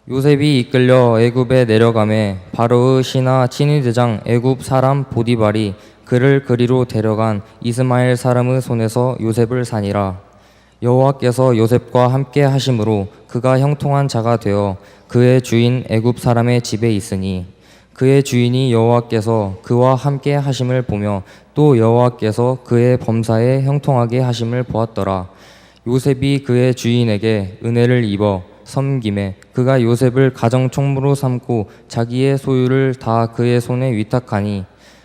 요셉이 이끌려 애굽에 내려가매 바로의 신하 친위대장 애굽 사람 보디발이 그를 그리로 데려간 이스마엘 사람의 손에서 요셉을 산이라. 여호와께서 요셉과 함께 하심으로 그가 형통한 자가 되어 그의 주인 애굽 사람의 집에 있으니 그의 주인이 여호와께서 그와 함께 하심을 보며 또 여호와께서 그의 범사에 형통하게 하심을 보았더라. 요셉이 그의 주인에게 은혜를 입어 섬김에 그가 요셉을 가정 총무로 삼고 자기의 소유를 다 그의 손에 위탁하니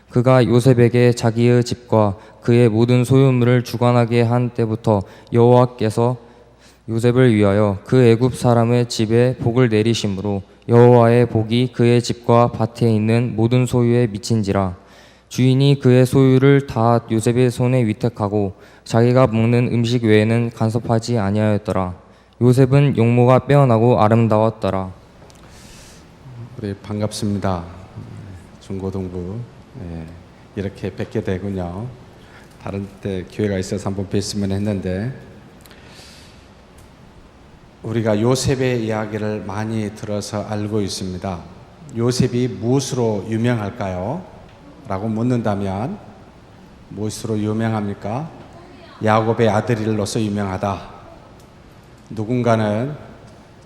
그가 요셉에게 자기의 집과 그의 모든 소유물을 주관하게 한 때부터 여호와께서 요셉을 위하여 그 애굽 사람의 집에 복을 내리심으로 여호와의 복이 그의 집과 밭에 있는 모든 소유에 미친지라. 주인이 그의 소유를 다 요셉의 손에 위탁하고 자기가 먹는 음식 외에는 간섭하지 아니하였더라. 요셉은 용모가 빼어나고 아름다웠더라. 우리 반갑습니다. 중고등부 이렇게 뵙게 되군요. 다른 때 기회가 있어서 한번 뵀으면 했는데 우리가 요셉의 이야기를 많이 들어서 알고 있습니다. 요셉이 무엇으로 유명할까요? 라고 묻는다면 무엇으로 유명합니까? 야곱의 아들로서 유명하다. 누군가는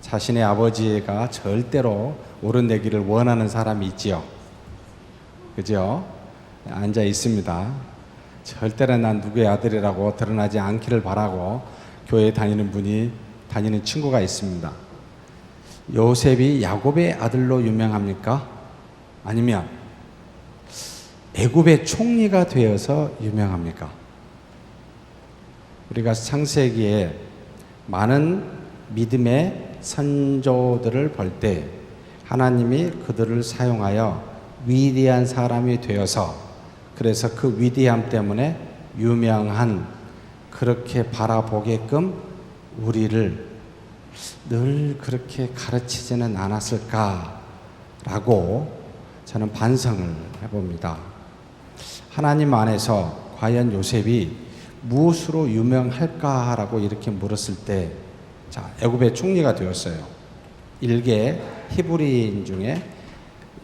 자신의 아버지가 절대로 오른내기를 원하는 사람이 있지요. 그죠? 앉아 있습니다. 절대로 난 누구의 아들이라고 드러나지 않기를 바라고 교회에 다니는 친구가 있습니다. 요셉이 야곱의 아들로 유명합니까? 아니면 애굽의 총리가 되어서 유명합니까? 우리가 창세기에 많은 믿음의 선조들을 볼 때 하나님이 그들을 사용하여 위대한 사람이 되어서 그래서 그 위대함 때문에 유명한 그렇게 바라보게끔 우리를 늘 그렇게 가르치지는 않았을까라고 저는 반성을 해봅니다. 하나님 안에서 과연 요셉이 무엇으로 유명할까라고 이렇게 물었을 때 애굽의 총리가 되었어요. 일개 히브리인 중에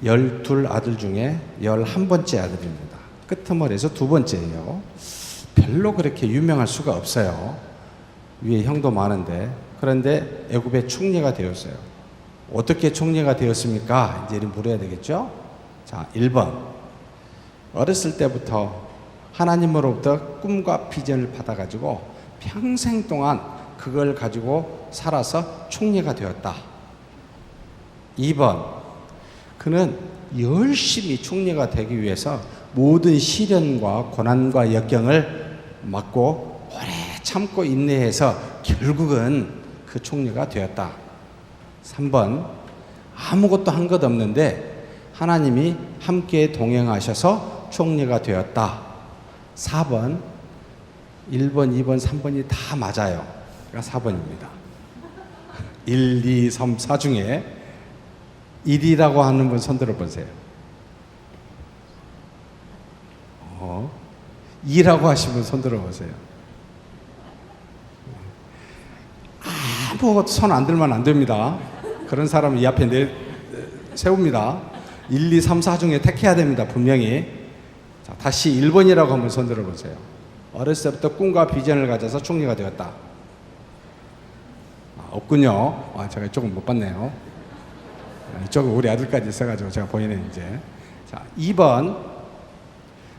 12 아들 중에 11번째 아들입니다. 끄트머리에서 두 번째예요. 별로 그렇게 유명할 수가 없어요. 위에 형도 많은데. 그런데 애굽의 총리가 되었어요. 어떻게 총리가 되었습니까? 이제 물어야 되겠죠? 자, 1번. 어렸을 때부터 하나님으로부터 꿈과 비전을 받아가지고 평생 동안 그걸 가지고 살아서 총리가 되었다. 2번. 그는 열심히 총리가 되기 위해서 모든 시련과 고난과 역경을 맞고 오래 참고 인내해서 결국은 그 총리가 되었다. 3번. 아무것도 한 것 없는데 하나님이 함께 동행하셔서 총리가 되었다. 4번. 1번, 2번, 3번이 다 맞아요. 그러니까 4번입니다. 1, 2, 3, 4 중에 1이라고 하는 분 손들어 보세요. 2라고 하시면 손들어 보세요. 아무것도 손 안 들면 안 됩니다. 그런 사람은 이 앞에 세웁니다. 1, 2, 3, 4 중에 택해야 됩니다. 분명히. 자, 다시 1번이라고 한번 손들어 보세요. 어렸을 때부터 꿈과 비전을 가져서 총리가 되었다. 없군요. 제가 조금 못 봤네요. 이쪽은 우리 아들까지 있어가지고 제가 보이네 이제. 자, 2번.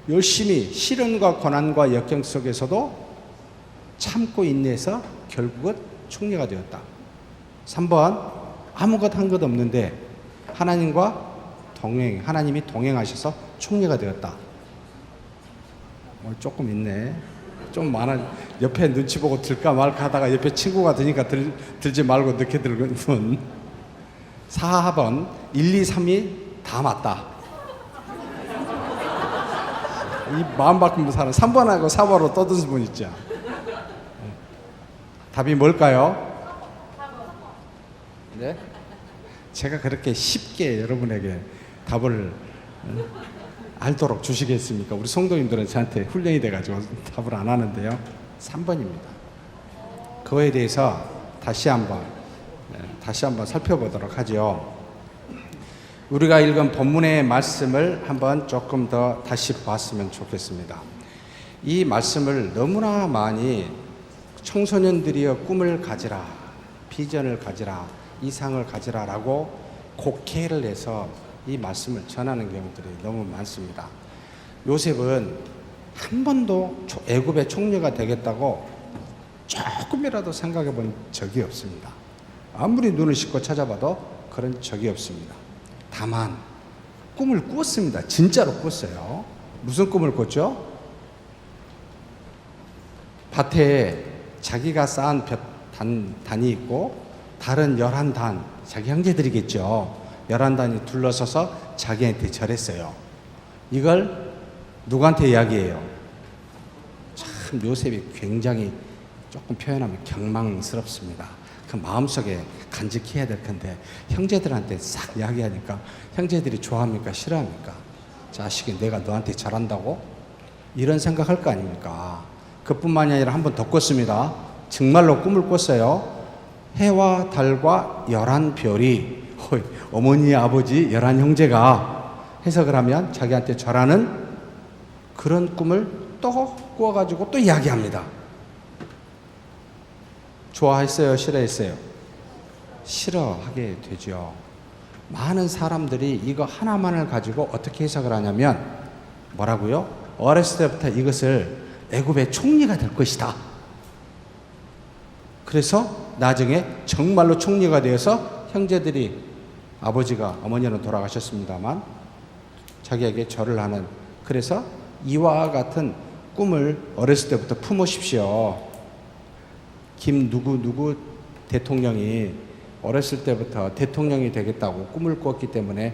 열심히 시련과 고난과 역경 속에서도 참고 인내해서 결국은 총리가 되었다. 3번. 아무것도 한 것 없는데 하나님이 동행하셔서 총리가 되었다. 조금 있네. 좀 많아. 옆에 눈치 보고 들까 말까 하다가 옆에 친구가 드니까 들지 말고 늦게 들은 분. 4번. 1, 2, 3이 다 맞다. 이 마음 바꾸는 사람 3번하고 4번으로 떠드는 분 있죠. 답이 뭘까요? 네? 제가 그렇게 쉽게 여러분에게 답을 알도록 주시겠습니까? 우리 성도님들은 저한테 훈련이 돼가지고 답을 안 하는데요. 3번입니다. 그거에 대해서 다시 한번 다시 한번 살펴보도록 하죠. 우리가 읽은 본문의 말씀을 한번 조금 더 다시 봤으면 좋겠습니다. 이 말씀을 너무나 많이 청소년들이여 꿈을 가지라, 비전을 가지라, 이상을 가지라라고 곡해를 해서 이 말씀을 전하는 경우들이 너무 많습니다. 요셉은 한 번도 애굽의 총리가 되겠다고 조금이라도 생각해 본 적이 없습니다. 아무리 눈을 씻고 찾아봐도 그런 적이 없습니다. 다만 꿈을 꾸었습니다. 진짜로 꿨어요. 무슨 꿈을 꿨죠? 밭에 자기가 쌓은 단이 있고 다른 11단, 자기 형제들이겠죠. 11단이 둘러서서 자기한테 절했어요. 이걸 누구한테 이야기해요? 참 요셉이 굉장히 조금 표현하면 경망스럽습니다. 그 마음속에 간직해야 될 건데 형제들한테 싹 이야기하니까 형제들이 좋아합니까? 싫어합니까? 자식이 내가 너한테 잘한다고? 이런 생각할 거 아닙니까? 그뿐만이 아니라 한 번 더 꿨습니다. 정말로 꿈을 꿨어요. 해와 달과 11별이 어머니 아버지 11형제가 해석을 하면 자기한테 절하는 그런 꿈을 또 꾸어가지고 또 이야기합니다. 좋아했어요? 싫어했어요? 싫어하게 되죠. 많은 사람들이 이거 하나만을 가지고 어떻게 해석을 하냐면 뭐라고요? 어렸을 때부터 이것을 애굽의 총리가 될 것이다. 그래서 나중에 정말로 총리가 되어서 형제들이 아버지가 어머니는 돌아가셨습니다만 자기에게 절을 하는, 그래서 이와 같은 꿈을 어렸을 때부터 품으십시오. 김 누구 대통령이 어렸을 때부터 대통령이 되겠다고 꿈을 꿨기 때문에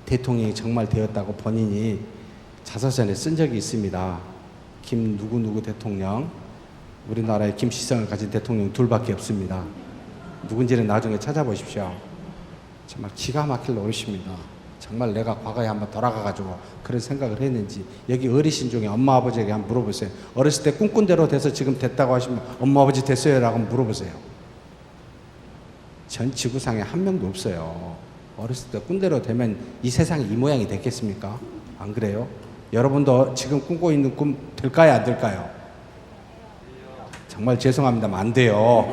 대통령이 정말 되었다고 본인이 자서전에 쓴 적이 있습니다. 김 누구 대통령, 우리나라에 김시성을 가진 대통령 둘밖에 없습니다. 누군지는 나중에 찾아보십시오. 정말 기가 막힐 노릇입니다. 정말 내가 과거에 한번 돌아가가지고 그런 생각을 했는지. 여기 어르신 중에 엄마 아버지에게 한번 물어보세요. 어렸을 때 꿈꾼 대로 돼서 지금 됐다고 하시면 엄마 아버지 됐어요? 라고 한번 물어보세요. 전 지구상에 한 명도 없어요. 어렸을 때 꿈대로 되면 이 세상이 이 모양이 됐겠습니까? 안 그래요? 여러분도 지금 꿈꾸고 있는 꿈 될까요? 안 될까요? 정말 죄송합니다만 안 돼요.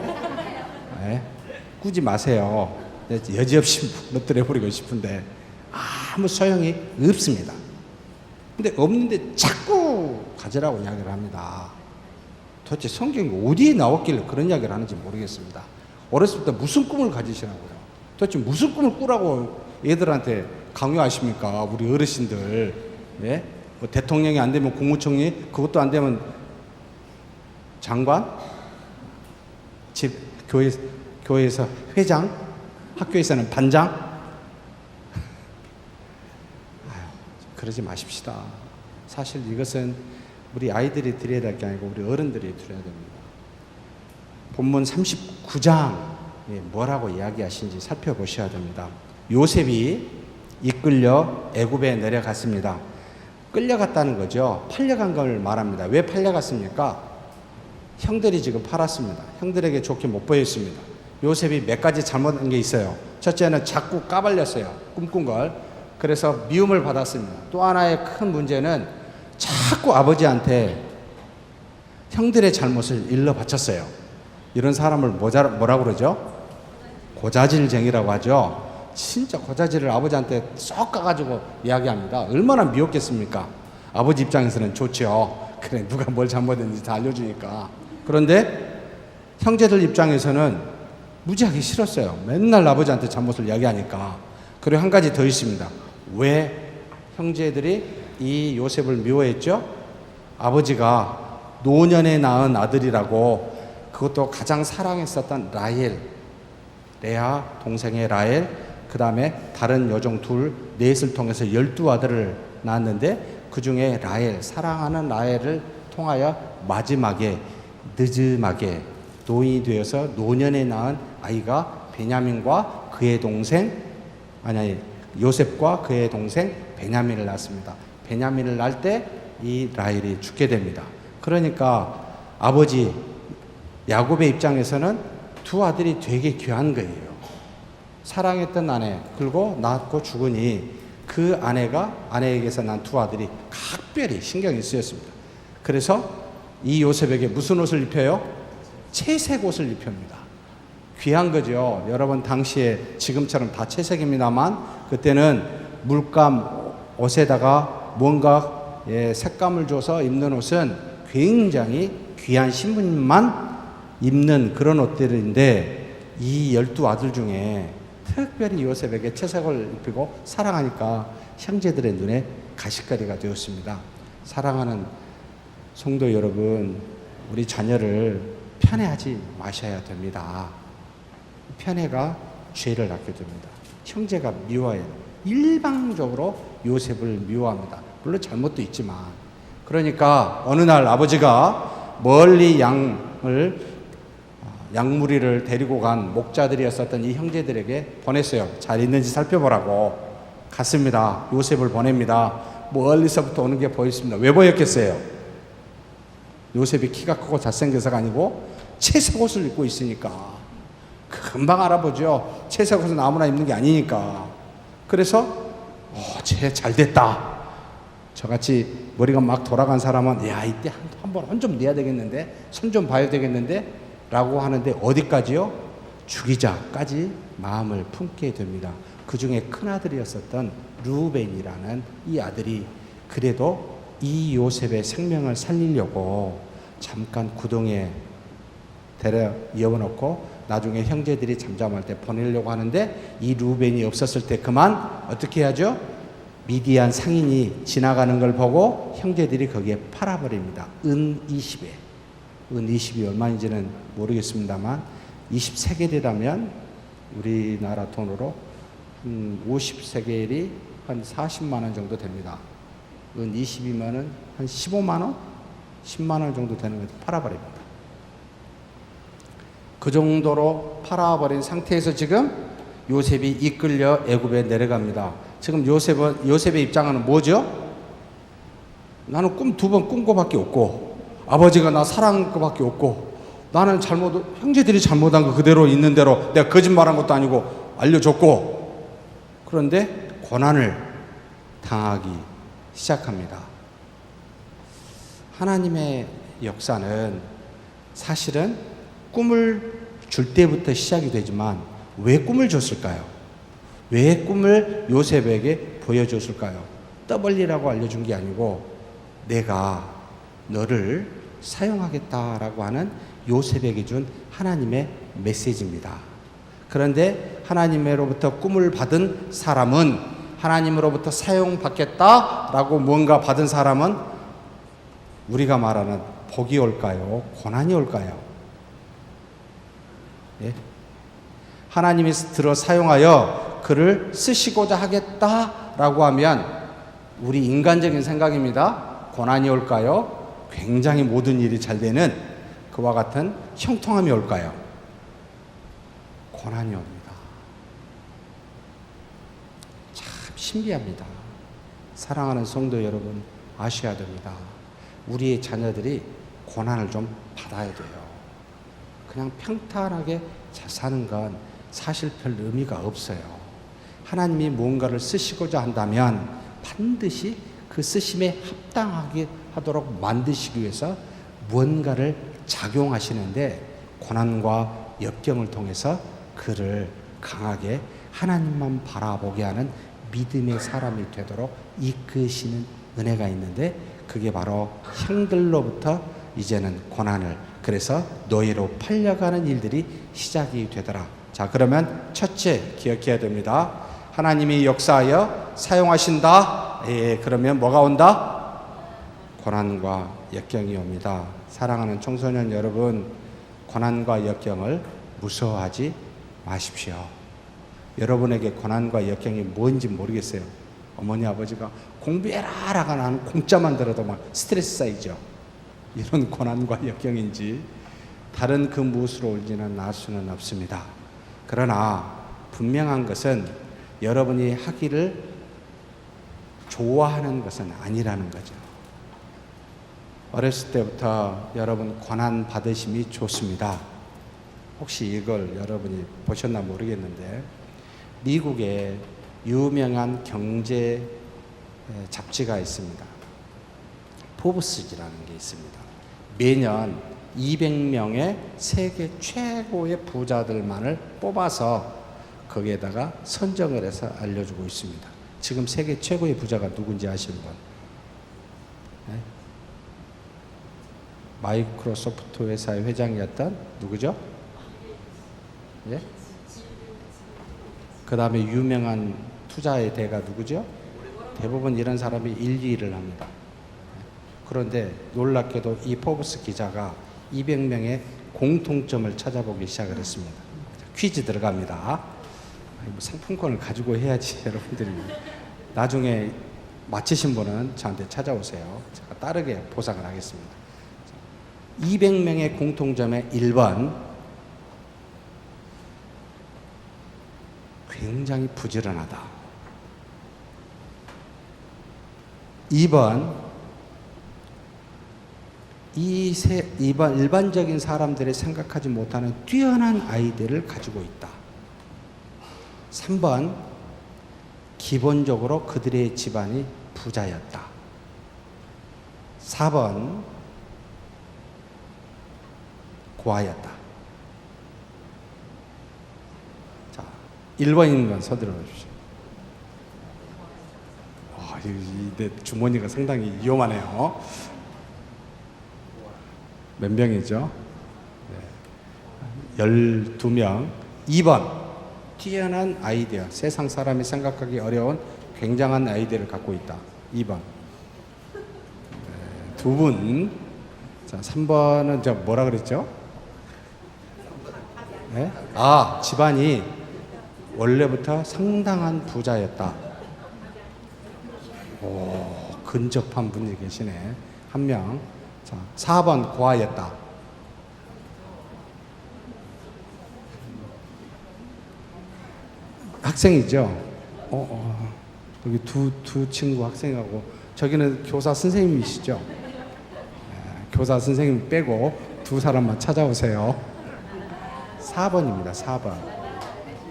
네? 꾸지 마세요. 여지없이 무너뜨려버리고 싶은데 아무 소용이 없습니다. 근데 없는데 자꾸 가지라고 이야기를 합니다. 도대체 성경이 어디에 나왔길래 그런 이야기를 하는지 모르겠습니다. 어렸을 때 무슨 꿈을 가지시라고요? 도대체 무슨 꿈을 꾸라고 애들한테 강요하십니까? 우리 어르신들. 예? 뭐 대통령이 안 되면 국무총리, 그것도 안 되면 장관, 교회에서 회장, 학교에서는 반장. 그러지 마십시다. 사실 이것은 우리 아이들이 드려야 될 게 아니고 우리 어른들이 드려야 됩니다. 본문 39장 뭐라고 이야기하신지 살펴보셔야 됩니다. 요셉이 이끌려 애굽에 내려갔습니다. 끌려갔다는 거죠. 팔려간 걸 말합니다. 왜 팔려갔습니까? 형들이 지금 팔았습니다. 형들에게 좋게 못 보였습니다. 요셉이 몇 가지 잘못한 게 있어요. 첫째는 자꾸 까발렸어요. 꿈꾼 걸. 그래서 미움을 받았습니다. 또 하나의 큰 문제는 자꾸 아버지한테 형들의 잘못을 일러 바쳤어요. 이런 사람을 뭐라고 그러죠? 고자질쟁이라고 하죠. 진짜 고자질을 아버지한테 쏙 가가지고 이야기합니다. 얼마나 미웠겠습니까? 아버지 입장에서는 좋죠. 그래, 누가 뭘 잘못했는지 다 알려주니까. 그런데 형제들 입장에서는 무지하게 싫었어요. 맨날 아버지한테 잘못을 이야기하니까. 그리고 한 가지 더 있습니다. 왜 형제들이 이 요셉을 미워했죠? 아버지가 노년에 낳은 아들이라고, 그것도 가장 사랑했었던 라헬, 레아 동생의 라헬, 그 다음에 다른 여종 둘, 넷을 통해서 12아들을 낳았는데 그 중에 라헬, 사랑하는 라헬을 통하여 마지막에 늦음하게 노인이 되어서 노년에 낳은 아이가 베냐민과 그의 동생, 요셉과 그의 동생 베냐민을 낳았습니다. 베냐민을 낳을 때 이 라헬이 죽게 됩니다. 그러니까 아버지 야곱의 입장에서는 두 아들이 되게 귀한 거예요. 사랑했던 아내, 그리고 낳고 죽으니 그 아내에게서 난 두 아들이 각별히 신경이 쓰였습니다. 그래서 이 요셉에게 무슨 옷을 입혀요? 채색 옷을 입힙니다. 귀한 거죠. 여러분 당시에 지금처럼 다 채색입니다만 그때는 물감 옷에다가 뭔가 색감을 줘서 입는 옷은 굉장히 귀한 신부님만 입는 그런 옷들인데 이 12아들 중에 특별히 요셉에게 채색을 입히고 사랑하니까 형제들의 눈에 가시거리가 되었습니다. 사랑하는 성도 여러분, 우리 자녀를 편애하지 마셔야 됩니다. 편애가 죄를 낳게 됩니다. 형제가 미워해요. 일방적으로 요셉을 미워합니다. 물론 잘못도 있지만. 그러니까 어느 날 아버지가 멀리 양무리를 데리고 간 목자들이었었던 이 형제들에게 보냈어요. 잘 있는지 살펴보라고. 갔습니다. 요셉을 보냅니다. 멀리서부터 오는 게 보였습니다. 왜 보였겠어요? 요셉이 키가 크고 잘생겨서가 아니고 채색 옷을 입고 있으니까 금방 알아보죠. 채색 옷은 아무나 입는 게 아니니까. 그래서 쟤 잘됐다. 저같이 머리가 막 돌아간 사람은 야 이때 한번 혼 좀 내야 되겠는데, 손 좀 봐야 되겠는데 라고 하는데 어디까지요? 죽이자까지 마음을 품게 됩니다. 그 중에 큰아들이었었던 르우벤이라는 이 아들이 그래도 이 요셉의 생명을 살리려고 잠깐 구덩이에 데려 이어놓고 나중에 형제들이 잠잠할 때 보내려고 하는데 이 르우벤이 없었을 때 그만 어떻게 하죠? 미디안 상인이 지나가는 걸 보고 형제들이 거기에 팔아버립니다. 은 20에. 은 20이 얼마인지는 모르겠습니다만 20세겔이라면 우리나라 돈으로 50세겔이 한 40만 원 정도 됩니다. 은 20이면은 한 15만 원? 10만 원 정도 되는 걸 팔아버립니다. 그 정도로 팔아버린 상태에서 지금 요셉이 이끌려 애굽에 내려갑니다. 지금 요셉의 입장은 뭐죠? 나는 꿈 2번 꾼 거밖에 없고 아버지가 나 사랑한 거밖에 없고 나는 형제들이 잘못한 거 그대로 있는 대로 내가 거짓말한 것도 아니고 알려줬고 그런데 고난을 당하기 시작합니다. 하나님의 역사는 사실은 꿈을 줄 때부터 시작이 되지만 왜 꿈을 줬을까요? 왜 꿈을 요셉에게 보여줬을까요? 떠벌리라고 알려준 게 아니고 내가 너를 사용하겠다라고 하는 요셉에게 준 하나님의 메시지입니다. 그런데 하나님으로부터 꿈을 받은 사람은 하나님으로부터 사용받겠다라고 뭔가 받은 사람은 우리가 말하는 복이 올까요? 고난이 올까요? 예? 하나님이 들어 사용하여 그를 쓰시고자 하겠다라고 하면 우리 인간적인 생각입니다. 고난이 올까요? 굉장히 모든 일이 잘 되는 그와 같은 형통함이 올까요? 고난이 옵니다. 참 신비합니다. 사랑하는 성도 여러분, 아셔야 됩니다. 우리의 자녀들이 고난을 좀 받아야 돼요. 그냥 평탄하게 잘 사는 건 사실 별 의미가 없어요. 하나님이 무언가를 쓰시고자 한다면 반드시 그 쓰심에 합당하게 하도록 만드시기 위해서 무언가를 작용하시는데 고난과 역경을 통해서 그를 강하게 하나님만 바라보게 하는 믿음의 사람이 되도록 이끄시는 은혜가 있는데 그게 바로 형들로부터 이제는 고난을 그래서 노예로 팔려가는 일들이 시작이 되더라. 자, 그러면 첫째 기억해야 됩니다. 하나님이 역사하여 사용하신다. 그러면 뭐가 온다? 고난과 역경이 옵니다. 사랑하는 청소년 여러분, 고난과 역경을 무서워하지 마십시오. 여러분에게 고난과 역경이 뭔지 모르겠어요. 어머니 아버지가 공부해라 라고 하는 공짜만 들어도 막 스트레스 쌓이죠. 이런 고난과 역경인지 다른 그 무엇으로 올지는 알 수는 없습니다. 그러나 분명한 것은 여러분이 하기를 좋아하는 것은 아니라는 거죠. 어렸을 때부터 여러분 고난 받으심이 좋습니다. 혹시 이걸 여러분이 보셨나 모르겠는데 미국에 유명한 경제 잡지가 있습니다. 포브스지라는 게 있습니다. 매년 200명의 세계 최고의 부자들만을 뽑아서 거기에다가 선정을 해서 알려주고 있습니다. 지금 세계 최고의 부자가 누군지 아시는 분? 네? 마이크로소프트 회사의 회장이었던 누구죠? 예? 그 다음에 유명한 투자의 대가 누구죠? 대부분 이런 사람이 1, 2위를 합니다. 그런데 놀랍게도 이 포브스 기자가 200명의 공통점을 찾아보기 시작을 했습니다. 퀴즈 들어갑니다. 상품권을 가지고 해야지 여러분들이. 나중에 맞히신 분은 저한테 찾아오세요. 제가 빠르게 보상을 하겠습니다. 200명의 공통점의 1번, 굉장히 부지런하다. 2번, 2번 일반적인 사람들이 생각하지 못하는 뛰어난 아이디어를 가지고 있다. 3번, 기본적으로 그들의 집안이 부자였다. 4번, 고아였다. 자, 1번인 건 서들어 주십시오. 내 주머니가 상당히 위험하네요. 몇 명이죠? 네. 12명. 2번, 뛰어난 아이디어. 세상 사람이 생각하기 어려운 굉장한 아이디어를 갖고 있다. 2번. 네, 두 분. 자, 3번은 저 뭐라 그랬죠? 네? 아, 집안이 원래부터 상당한 부자였다. 오, 근접한 분이 계시네. 한 명. 자, 4번 고아였다. 학생이죠? 여기 두 친구 학생하고 저기는 교사 선생님이시죠? 네, 교사 선생님 빼고 두 사람만 찾아오세요. 4번입니다. 4번.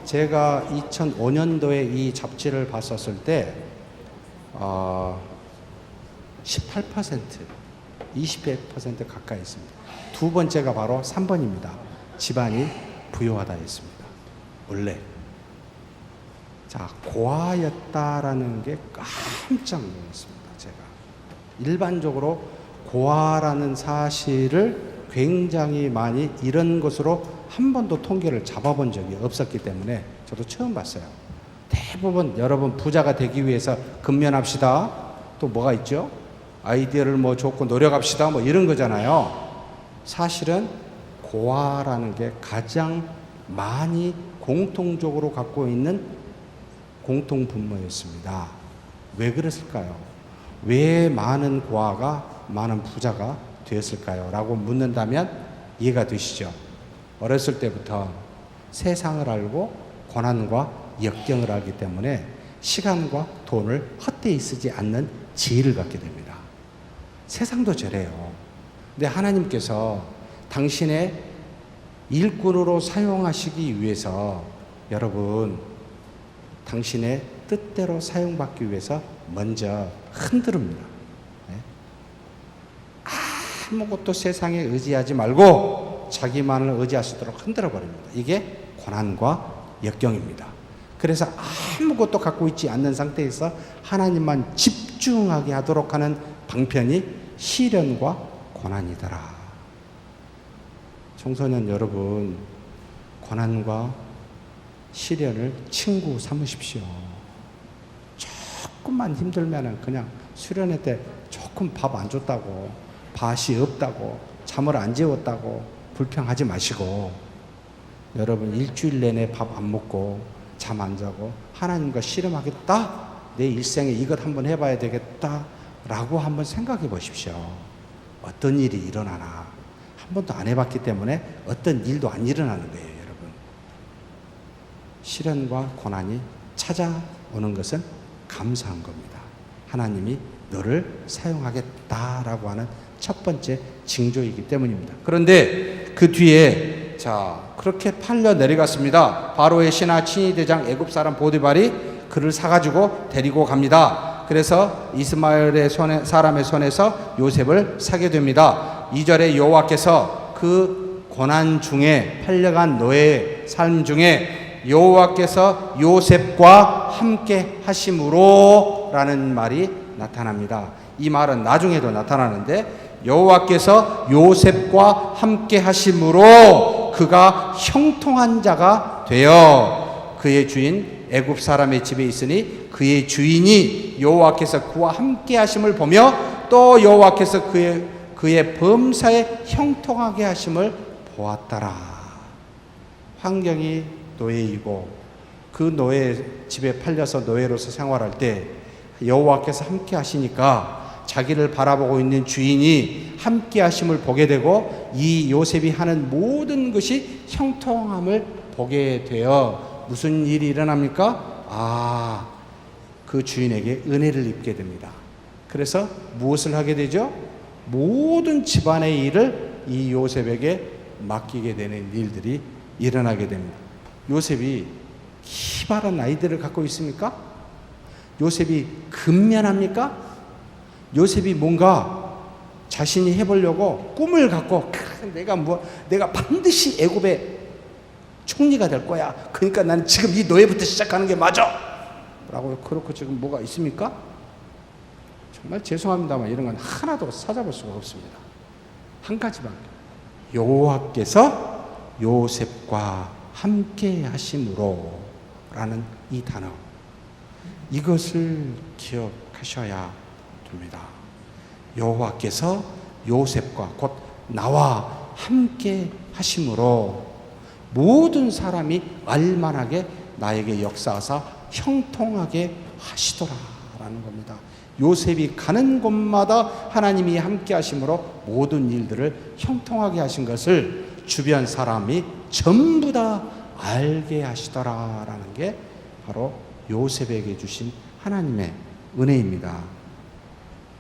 제가 2005년도에 이 잡지를 봤었을 때 18%, 20% 가까이 있습니다. 두 번째가 바로 3번입니다. 집안이 부유하다 했습니다. 원래. 자, 고아였다라는 게 깜짝 놀랐습니다. 제가. 일반적으로 고아라는 사실을 굉장히 많이 이런 것으로 한 번도 통계를 잡아본 적이 없었기 때문에 저도 처음 봤어요. 대부분 여러분 부자가 되기 위해서 근면합시다. 또 뭐가 있죠? 아이디어를 뭐 좋고 노력합시다. 뭐 이런 거잖아요. 사실은 고아라는 게 가장 많이 공통적으로 갖고 있는 공통분모였습니다. 왜 그랬을까요? 왜 많은 고아가 많은 부자가 되었을까요? 라고 묻는다면 이해가 되시죠? 어렸을 때부터 세상을 알고 고난과 역경을 알기 때문에 시간과 돈을 헛되이 쓰지 않는 지혜를 갖게 됩니다. 세상도 저래요. 근데 하나님께서 당신의 일꾼으로 사용하시기 위해서 여러분 당신의 뜻대로 사용받기 위해서 먼저 흔들습니다. 네? 아무것도 세상에 의지하지 말고 자기만을 의지할 수 있도록 흔들어 버립니다. 이게 고난과 역경입니다. 그래서 아무것도 갖고 있지 않는 상태에서 하나님만 집중하게 하도록 하는 방편이 시련과 고난이더라. 청소년 여러분, 고난과 시련을 친구 삼으십시오. 조금만 힘들면 그냥 수련회 때 조금 밥 안 줬다고, 밭이 없다고, 잠을 안 재웠다고 불평하지 마시고, 여러분 일주일 내내 밥 안 먹고 잠 안 자고 하나님과 씨름하겠다, 내 일생에 이것 한번 해봐야 되겠다 라고 한번 생각해 보십시오. 어떤 일이 일어나나 한 번도 안 해봤기 때문에 어떤 일도 안 일어나는 거예요. 여러분, 시련과 고난이 찾아오는 것은 감사한 겁니다. 하나님이 너를 사용하겠다라고 하는 첫 번째 징조이기 때문입니다. 그런데 그 뒤에 자, 그렇게 팔려 내려갔습니다. 바로의 신하 친위대장 애굽 사람 보디발이 그를 사가지고 데리고 갑니다. 그래서 이스마엘의 사람의 손에서 요셉을 사게 됩니다. 2절에 여호와께서 그 고난 중에 팔려간 노예의 삶 중에 여호와께서 요셉과 함께 하심으로 라는 말이 나타납니다. 이 말은 나중에도 나타나는데 여호와께서 요셉과 함께 하심으로 그가 형통한 자가 되어 그의 주인 애굽 사람의 집에 있으니 그의 주인이 여호와께서 그와 함께 하심을 보며 또 여호와께서 그의 범사에 형통하게 하심을 보았더라. 환경이 노예이고 그 노예 집에 팔려서 노예로서 생활할 때 여호와께서 함께 하시니까 자기를 바라보고 있는 주인이 함께 하심을 보게 되고 이 요셉이 하는 모든 것이 형통함을 보게 되어 무슨 일이 일어납니까? 그 주인에게 은혜를 입게 됩니다. 그래서 무엇을 하게 되죠? 모든 집안의 일을 이 요셉에게 맡기게 되는 일들이 일어나게 됩니다. 요셉이 기발한 아이디어를 갖고 있습니까? 요셉이 근면합니까? 요셉이 뭔가 자신이 해보려고 꿈을 갖고 내가 반드시 애굽의 총리가 될 거야. 그러니까 나는 지금 이 노예부터 시작하는 게 맞아. 라고 그렇고 지금 뭐가 있습니까? 정말 죄송합니다만 이런 건 하나도 찾아볼 수가 없습니다. 한 가지만. 여호와께서 요셉과 함께 하심으로 라는 이 단어. 이것을 기억하셔야 됩니다. 여호와께서 요셉과 곧 나와 함께 하심으로 모든 사람이 알만하게 나에게 역사하사 형통하게 하시더라라는 겁니다. 요셉이 가는 곳마다 하나님이 함께 하심으로 모든 일들을 형통하게 하신 것을 주변 사람이 전부 다 알게 하시더라라는 게 바로 요셉에게 주신 하나님의 은혜입니다.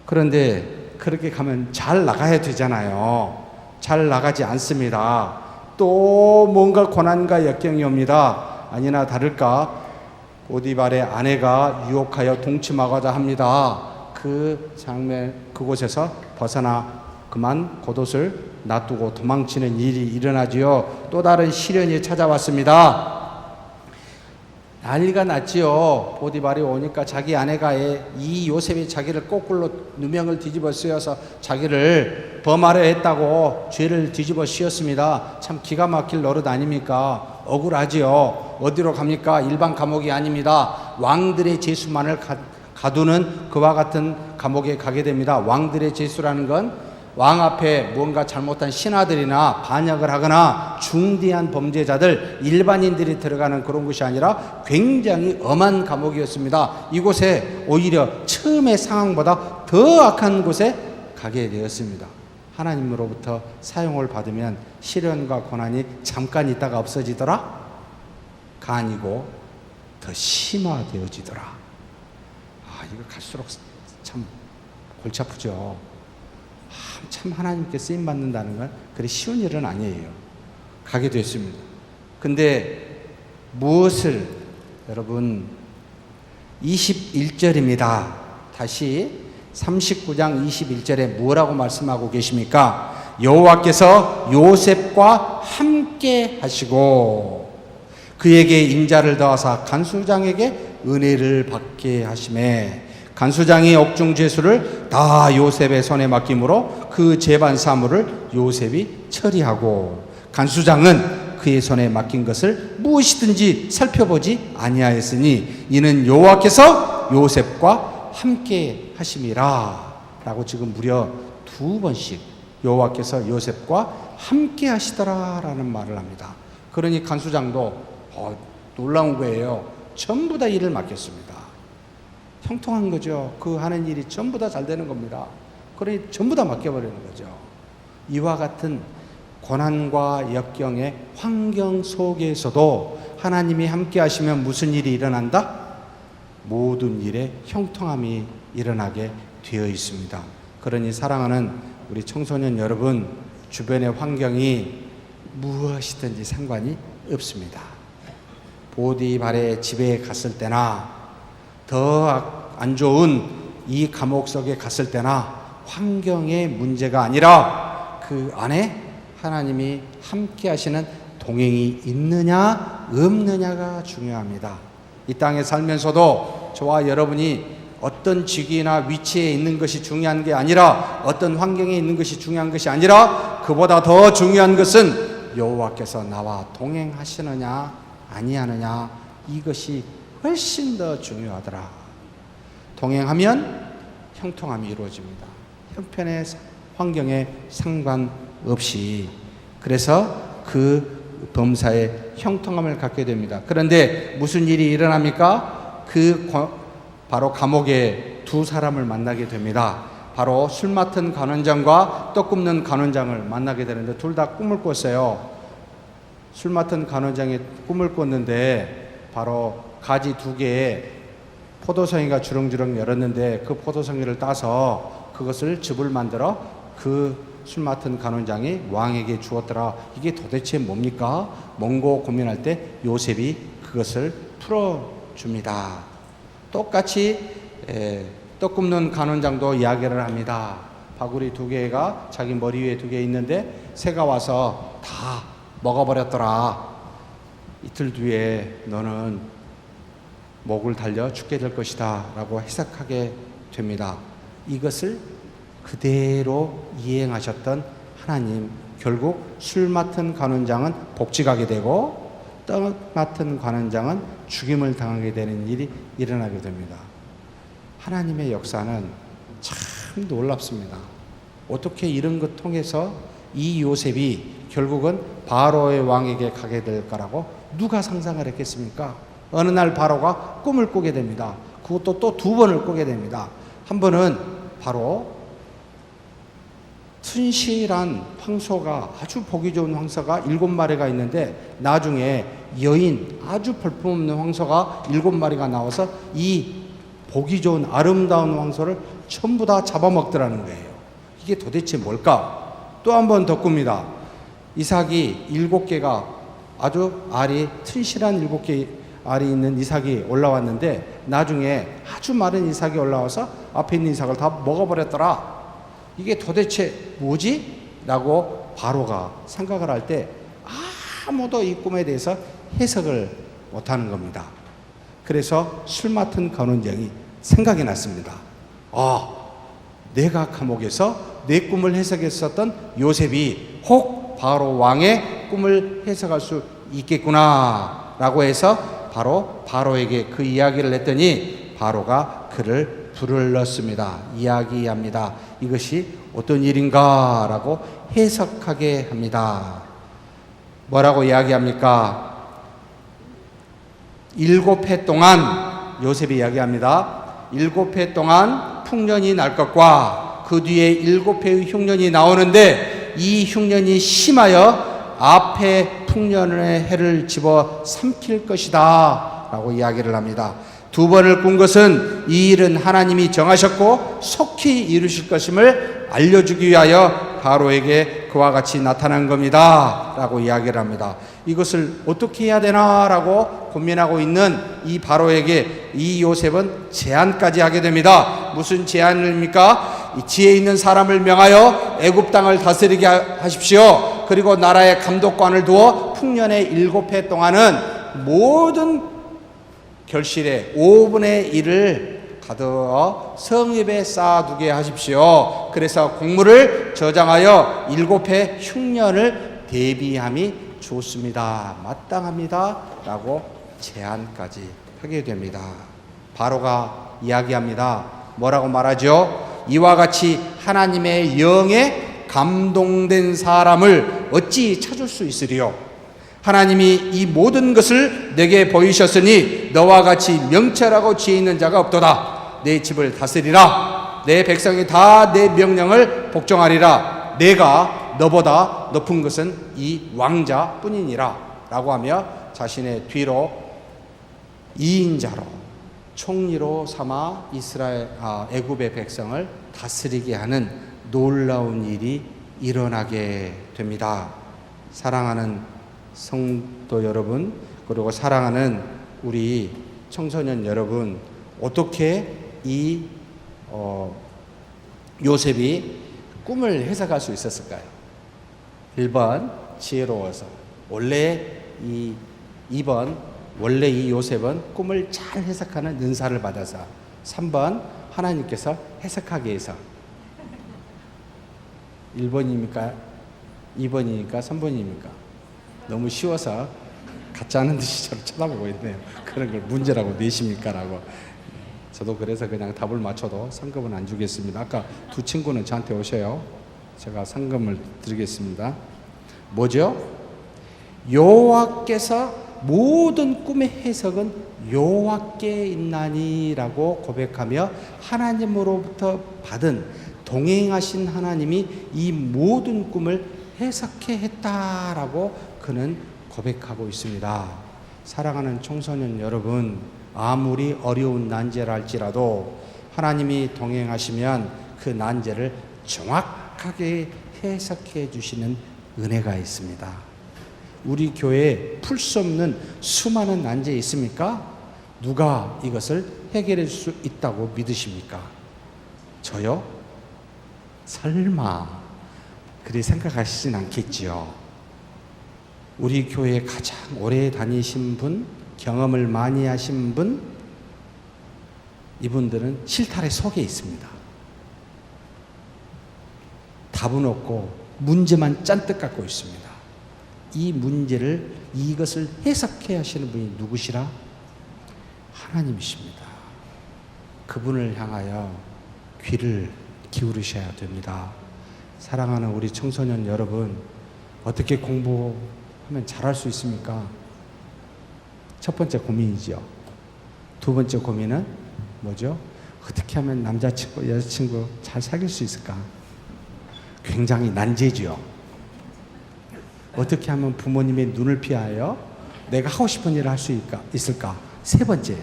그런데 그렇게 가면 잘 나가야 되잖아요. 잘 나가지 않습니다. 또 뭔가 고난과 역경이 옵니다. 아니나 다를까 보디발의 아내가 유혹하여 동침하고자 합니다. 그 장면 그곳에서 벗어나 그만 겉옷을 놔두고 도망치는 일이 일어나지요. 또 다른 시련이 찾아왔습니다. 난리가 났지요. 보디발이 오니까 자기 아내가 이 요셉이 자기를 거꾸로 누명을 뒤집어 씌워서 자기를 범하려 했다고 죄를 뒤집어 씌웠습니다. 참 기가 막힐 노릇 아닙니까? 억울하지요. 어디로 갑니까? 일반 감옥이 아닙니다. 왕들의 죄수만을 가두는 그와 같은 감옥에 가게 됩니다. 왕들의 죄수라는 건 왕 앞에 뭔가 잘못한 신하들이나 반역을 하거나 중대한 범죄자들, 일반인들이 들어가는 그런 곳이 아니라 굉장히 엄한 감옥이었습니다. 이곳에 오히려 처음의 상황보다 더 악한 곳에 가게 되었습니다. 하나님으로부터 사용을 받으면 시련과 고난이 잠깐 있다가 없어지더라? 아니고 더 심화되어지더라. 이거 갈수록 참 골치 아프죠. 참 하나님께 쓰임받는다는 건 그리 쉬운 일은 아니에요. 가게 됐습니다. 근데 무엇을 여러분 21절입니다. 다시 39장 21절에 뭐라고 말씀하고 계십니까? 여호와께서 요셉과 함께 하시고 그에게 인자를 더하사 간수장에게 은혜를 받게 하시매 간수장이 옥중 죄수를 다 요셉의 손에 맡김으로 그 재반 사물을 요셉이 처리하고 간수장은 그의 손에 맡긴 것을 무엇이든지 살펴보지 아니하였으니 이는 여호와께서 요셉과 함께 하심이라 라고 지금 무려 2번씩 여호와께서 요셉과 함께 하시더라 라는 말을 합니다. 그러니 간수장도 놀라운 거예요. 전부 다 일을 맡겼습니다. 형통한 거죠. 그 하는 일이 전부 다 잘 되는 겁니다. 그러니 전부 다 맡겨버리는 거죠. 이와 같은 고난과 역경의 환경 속에서도 하나님이 함께 하시면 무슨 일이 일어난다? 모든 일에 형통함이 일어나게 되어 있습니다. 그러니 사랑하는 우리 청소년 여러분, 주변의 환경이 무엇이든지 상관이 없습니다. 보디발의 집에 갔을 때나 더 안 좋은 이 감옥 속에 갔을 때나 환경의 문제가 아니라 그 안에 하나님이 함께 하시는 동행이 있느냐 없느냐가 중요합니다. 이 땅에 살면서도 저와 여러분이 어떤 직위나 위치에 있는 것이 중요한 게 아니라 어떤 환경에 있는 것이 중요한 것이 아니라 그보다 더 중요한 것은 여호와께서 나와 동행하시느냐 아니하느냐 이것이 훨씬 더 중요하더라. 동행하면 형통함이 이루어집니다. 형편의 환경에 상관없이. 그래서 그 범사에 형통함을 갖게 됩니다. 그런데 무슨 일이 일어납니까? 바로 감옥에 두 사람을 만나게 됩니다. 바로 술 맡은 간원장과 떡 굽는 간원장을 만나게 되는데 둘 다 꿈을 꿨어요. 술 맡은 간원장이 꿈을 꿨는데 바로 가지 두 개에 포도송이가 주렁주렁 열었는데 그 포도송이를 따서 그것을 즙을 만들어 그 술 맡은 간원장이 왕에게 주었더라. 이게 도대체 뭡니까? 몽고 고민할 때 요셉이 그것을 풀어줍니다. 똑같이 떡 굽는 간원장도 이야기를 합니다. 바구리 두 개가 자기 머리 위에 두 개 있는데 새가 와서 다 먹어버렸더라. 이틀 뒤에 너는 목을 달려 죽게 될 것이다 라고 해석하게 됩니다. 이것을 그대로 이행하셨던 하나님, 결국 술 맡은 간원장은 복직하게 되고 떡 맡은 간원장은 죽임을 당하게 되는 일이 일어나게 됩니다. 하나님의 역사는 참 놀랍습니다. 어떻게 이런 것 통해서 이 요셉이 결국은 바로의 왕에게 가게 될 거라고 누가 상상을 했겠습니까? 어느 날 바로가 꿈을 꾸게 됩니다. 그것도 또 두 번을 꾸게 됩니다. 한 번은 바로 튼실한 황소가, 아주 보기 좋은 황소가 7마리가 있는데 나중에 여인, 아주 볼품없는 황소가 7마리가 나와서 이 보기 좋은 아름다운 황소를 전부 다 잡아먹더라는 거예요. 이게 도대체 뭘까? 또 한 번 더 꿉니다. 이삭이 7개가 아주 알이 튼실한 7개 알이 있는 이삭이 올라왔는데 나중에 아주 마른 이삭이 올라와서 앞에 있는 이삭을 다 먹어버렸더라. 이게 도대체 뭐지? 라고 바로가 생각을 할 때 아무도 이 꿈에 대해서 해석을 못하는 겁니다. 그래서 술 맡은 간원장이 생각이 났습니다. 내가 감옥에서 내 꿈을 해석했었던 요셉이 혹 바로 왕의 꿈을 해석할 수 있겠구나 라고 해서 바로 바로에게 그 이야기를 했더니 바로가 그를 불렀습니다. 이야기합니다. 이것이 어떤 일인가 라고 해석하게 합니다. 뭐라고 이야기합니까? 7해 동안 요셉이 이야기합니다. 7해 동안 풍년이 날 것과 그 뒤에 7해의 흉년이 나오는데 이 흉년이 심하여 앞에 풍년의 해를 집어 삼킬 것이다 라고 이야기를 합니다. 두 번을 꾼 것은 이 일은 하나님이 정하셨고 속히 이루실 것임을 알려주기 위하여 바로에게 그와 같이 나타난 겁니다 라고 이야기를 합니다. 이것을 어떻게 해야 되나 라고 고민하고 있는 이 바로에게 이 요셉은 제안까지 하게 됩니다. 무슨 제안입니까? 지혜 있는 사람을 명하여 애굽 땅을 다스리게 하십시오. 그리고 나라의 감독관을 두어 풍년의 7해 동안은 모든 결실의 5분의 1을 가두어 성읍에 쌓아두게 하십시오. 그래서 곡물을 저장하여 7해 흉년을 대비함이 좋습니다. 마땅합니다. 라고 제안까지 하게 됩니다. 바로가 이야기합니다. 뭐라고 말하죠? 이와 같이 하나님의 영에 감동된 사람을 어찌 찾을 수 있으리요? 하나님이 이 모든 것을 내게 보이셨으니 너와 같이 명철하고 지혜 있는 자가 없도다. 내 집을 다스리라. 내 백성이 다 내 명령을 복종하리라. 내가 너보다 높은 것은 이 왕자뿐이니라 라고 하며 자신의 뒤로 2인자로 총리로 삼아 애굽의 백성을 다스리게 하는 놀라운 일이 일어나게 됩니다. 사랑하는 성도 여러분, 그리고 사랑하는 우리 청소년 여러분, 어떻게 이 요셉이 꿈을 해석할 수 있었을까요? 1번 지혜로워서. 2번 원래 이 요셉은 꿈을 잘 해석하는 은사를 받아서. 3번 하나님께서 해석하게 해서. 1번입니까? 2번이니까 3번입니까? 너무 쉬워서 같지 않은 듯이 저를 쳐다보고 있네요. 그런 걸 문제라고 내십니까? 라고. 저도 그래서 그냥 답을 맞춰도 상금은 안 주겠습니다. 아까 두 친구는 저한테 오셔요. 제가 상금을 드리겠습니다. 뭐죠? 여호와께서 모든 꿈의 해석은 여호와께 있나니라고 고백하며 하나님으로부터 받은 동행하신 하나님이 이 모든 꿈을 해석해 했다라고 그는 고백하고 있습니다. 사랑하는 청소년 여러분, 아무리 어려운 난제라 할지라도 하나님이 동행하시면 그 난제를 정확하게 해석해 주시는 은혜가 있습니다. 우리 교회에 풀 수 없는 수많은 난제 있습니까? 누가 이것을 해결할 수 있다고 믿으십니까? 저요? 설마 그리 생각하시진 않겠지요. 우리 교회에 가장 오래 다니신 분, 경험을 많이 하신 분, 이분들은 실타래 속에 있습니다. 답은 없고 문제만 잔뜩 갖고 있습니다. 이 문제를, 이것을 해석해 하시는 분이 누구시라? 하나님이십니다. 그분을 향하여 귀를 기울이셔야 됩니다. 사랑하는 우리 청소년 여러분, 어떻게 공부하면 잘할 수 있습니까? 첫 번째 고민이죠. 두 번째 고민은 뭐죠? 어떻게 하면 남자친구, 여자친구 잘 사귈 수 있을까? 굉장히 난제지요. 어떻게 하면 부모님의 눈을 피하여 내가 하고 싶은 일을 할 수 있을까? 세 번째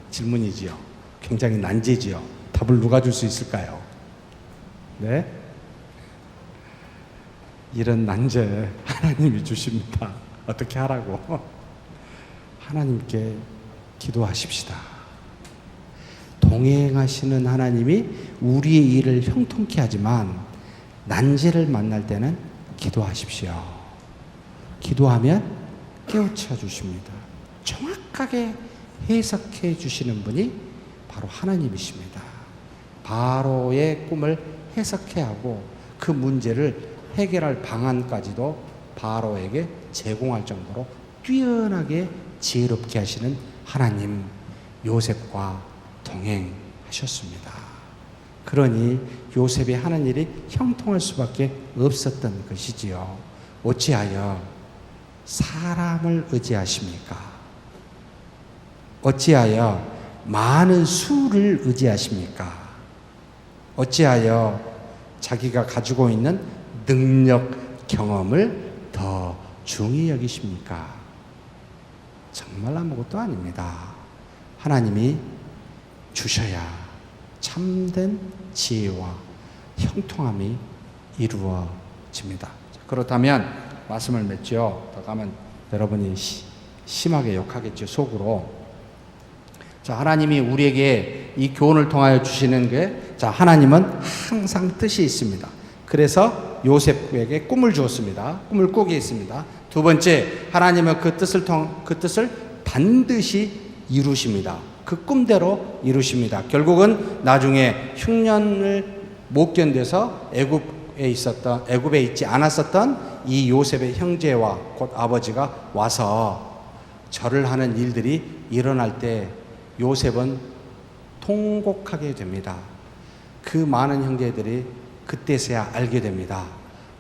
질문이지요. 굉장히 난제지요. 답을 누가 줄 수 있을까요? 네? 이런 난제 하나님이 주십니다. 어떻게 하라고? 하나님께 기도하십시다. 동행하시는 하나님이 우리의 일을 형통케 하지만 난제를 만날 때는 기도하십시오. 기도하면 깨우쳐 주십니다. 정확하게 해석해 주시는 분이 바로 하나님이십니다. 바로의 꿈을 해석해 하고 그 문제를 해결할 방안까지도 바로에게 제공할 정도로 뛰어나게 지혜롭게 하시는 하나님, 요셉과 동행하셨습니다. 그러니 요셉이 하는 일이 형통할 수밖에 없었던 것이지요. 어찌하여 사람을 의지하십니까? 어찌하여 많은 수를 의지하십니까? 어찌하여 자기가 가지고 있는 능력, 경험을 더 중히 여기십니까? 정말 아무것도 아닙니다. 하나님이 주셔야 참된 지혜와 형통함이 이루어집니다. 그렇다면 말씀을 맺죠. 더 가면 여러분이 심하게 욕하겠죠, 속으로. 자, 하나님이 우리에게 이 교훈을 통하여 주시는 게, 자, 하나님은 항상 뜻이 있습니다. 그래서 요셉에게 꿈을 주었습니다. 꿈을 꾸게 했습니다. 두 번째, 하나님은 그 뜻을 반드시 이루십니다. 그 꿈대로 이루십니다. 결국은 나중에 흉년을 못 견뎌서 애굽에 있지 않았었던 이 요셉의 형제와 곧 아버지가 와서 절을 하는 일들이 일어날 때 요셉은 통곡하게 됩니다. 그 많은 형제들이 그때서야 알게 됩니다.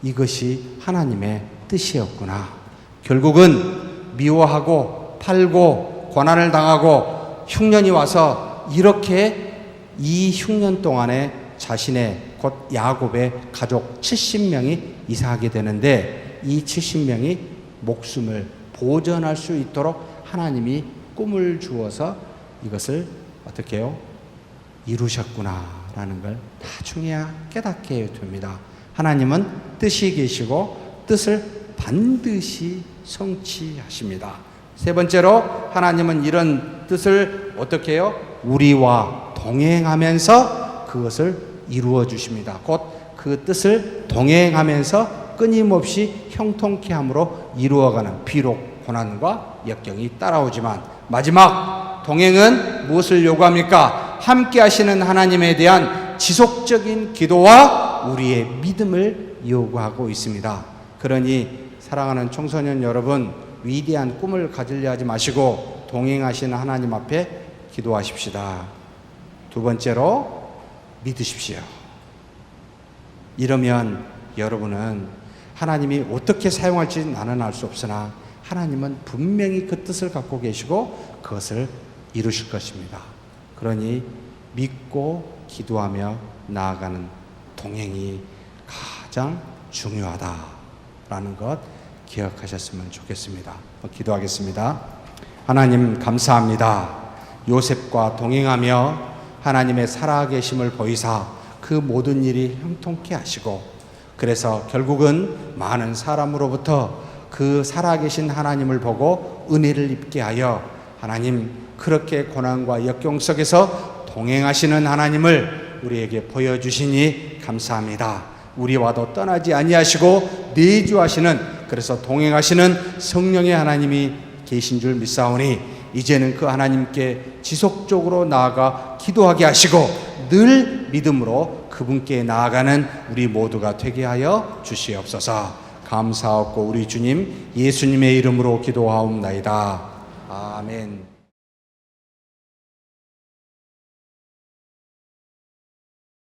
이것이 하나님의 뜻이었구나. 결국은 미워하고 팔고 고난을 당하고 흉년이 와서 이렇게 이 흉년 동안에 자신의 곧 야곱의 가족 70명이 이사하게 되는데, 이 70명이 목숨을 보전할 수 있도록 하나님이 꿈을 주어서 이것을 어떻게 해요? 이루셨구나라는 걸 나중에야 깨닫게 됩니다. 하나님은 뜻이 계시고 뜻을 반드시 성취하십니다. 세 번째로 하나님은 이런 뜻을 어떻게 해요? 우리와 동행하면서 그것을 이루어 주십니다. 곧 그 뜻을 동행하면서 끊임없이 형통케 함으로 이루어가는, 비록 고난과 역경이 따라오지만 마지막 동행은 무엇을 요구합니까? 함께 하시는 하나님에 대한 지속적인 기도와 우리의 믿음을 요구하고 있습니다. 그러니 사랑하는 청소년 여러분, 위대한 꿈을 가지려 하지 마시고 동행하시는 하나님 앞에 기도하십시다. 두 번째로 믿으십시오. 이러면 여러분은 하나님이 어떻게 사용할지 나는 알 수 없으나 하나님은 분명히 그 뜻을 갖고 계시고 그것을 이루실 것입니다. 그러니 믿고 기도하며 나아가는 동행이 가장 중요하다라는 것 기억하셨으면 좋겠습니다. 기도하겠습니다. 하나님 감사합니다. 요셉과 동행하며 하나님의 살아계심을 보이사 그 모든 일이 형통케 하시고 그래서 결국은 많은 사람으로부터 그 살아계신 하나님을 보고 은혜를 입게 하여 하나님 그렇게 고난과 역경 속에서 동행하시는 하나님을 우리에게 보여주시니 감사합니다. 우리와도 떠나지 아니하시고 내주하시는, 그래서 동행하시는 성령의 하나님이 계신 줄 믿사오니 이제는 그 하나님께 지속적으로 나아가 기도하게 하시고 늘 믿음으로 그분께 나아가는 우리 모두가 되게 하여 주시옵소서. 감사하고 우리 주님 예수님의 이름으로 기도하옵나이다. 아멘.